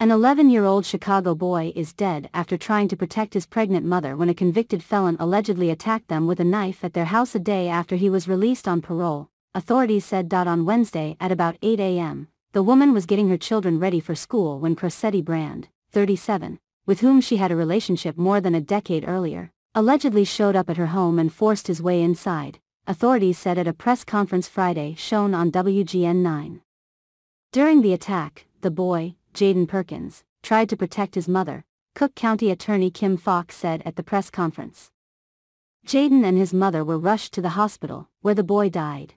An 11-year-old Chicago boy is dead after trying to protect his pregnant mother when a convicted felon allegedly attacked them with a knife at their house a day after he was released on parole, authorities said. On Wednesday at about 8 a.m., the woman was getting her children ready for school when Crosetti Brand, 37, with whom she had a relationship more than a decade earlier, allegedly showed up at her home and forced his way inside, authorities said at a press conference Friday shown on WGN9. During the attack, the boy, Jayden Perkins, tried to protect his mother, Cook County Attorney Kim Fox said at the press conference. Jayden and his mother were rushed to the hospital, where the boy died.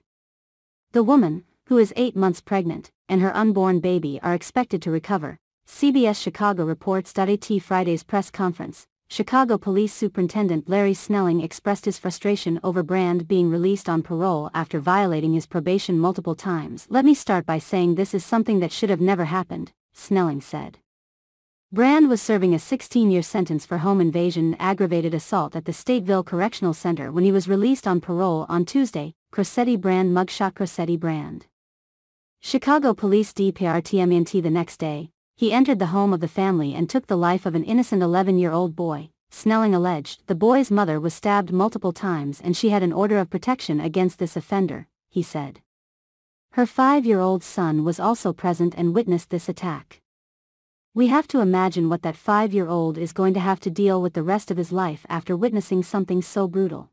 The woman, who is 8 months pregnant, and her unborn baby are expected to recover, CBS Chicago reports. At Friday's press conference, Chicago Police Superintendent Larry Snelling expressed his frustration over Brand being released on parole after violating his probation multiple times. "Let me start by saying this is something that should have never happened," Snelling said. Brand was serving a 16-year sentence for home invasion and aggravated assault at the Stateville Correctional Center when he was released on parole on Tuesday, Crosetti Brand mugshot. Crosetti Brand. Chicago Police department. The next day, he entered the home of the family and took the life of an innocent 11-year-old boy, Snelling alleged. The boy's mother was stabbed multiple times and she had an order of protection against this offender, he said. Her 5-year-old son was also present and witnessed this attack. "We have to imagine what that 5-year-old is going to have to deal with the rest of his life after witnessing something so brutal."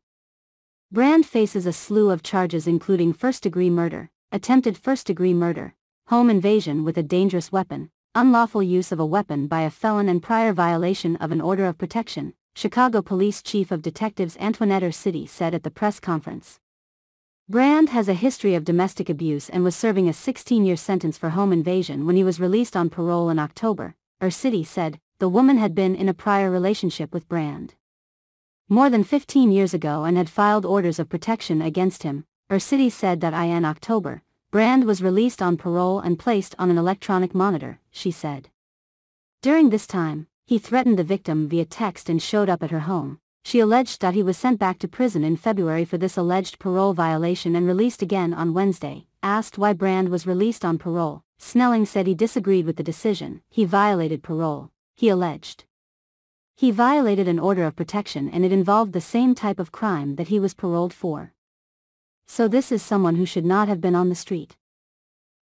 Brand faces a slew of charges including first-degree murder, attempted first-degree murder, home invasion with a dangerous weapon, unlawful use of a weapon by a felon and prior violation of an order of protection, Chicago Police Chief of Detectives Antoinette Ursitti said at the press conference. Brand has a history of domestic abuse and was serving a 16-year sentence for home invasion when he was released on parole in October, Ursitti said. The woman had been in a prior relationship with Brand more than 15 years ago and had filed orders of protection against him, Ursitti said. In October, Brand was released on parole and placed on an electronic monitor, she said. During this time, he threatened the victim via text and showed up at her home. She alleged that he was sent back to prison in February for this alleged parole violation and released again on Wednesday. Asked why Brand was released on parole, Snelling said he disagreed with the decision. "He violated parole," he alleged. "He violated an order of protection and it involved the same type of crime that he was paroled for. So this is someone who should not have been on the street."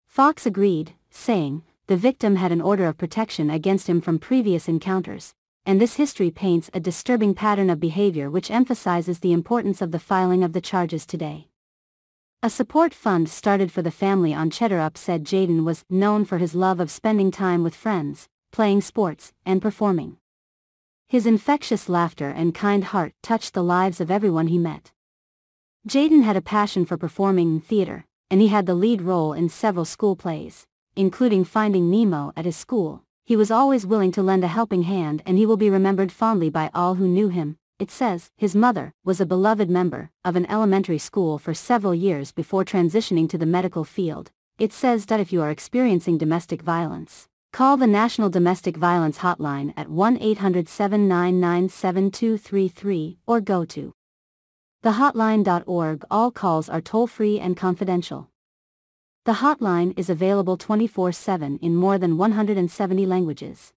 Fox agreed, saying, "The victim had an order of protection against him from previous encounters, and this history paints a disturbing pattern of behavior which emphasizes the importance of the filing of the charges today." A support fund started for the family on Cheddar Up said Jayden was known for his love of spending time with friends, playing sports, and performing. His infectious laughter and kind heart touched the lives of everyone he met. Jayden had a passion for performing in theater, and he had the lead role in several school plays, including Finding Nemo at his school. He was always willing to lend a helping hand and he will be remembered fondly by all who knew him, it says. His mother was a beloved member of an elementary school for several years before transitioning to the medical field. It says that if you are experiencing domestic violence, call the National Domestic Violence Hotline at 1-800-799-7233 or go to thehotline.org. All calls are toll-free and confidential. The hotline is available 24/7 in more than 170 languages.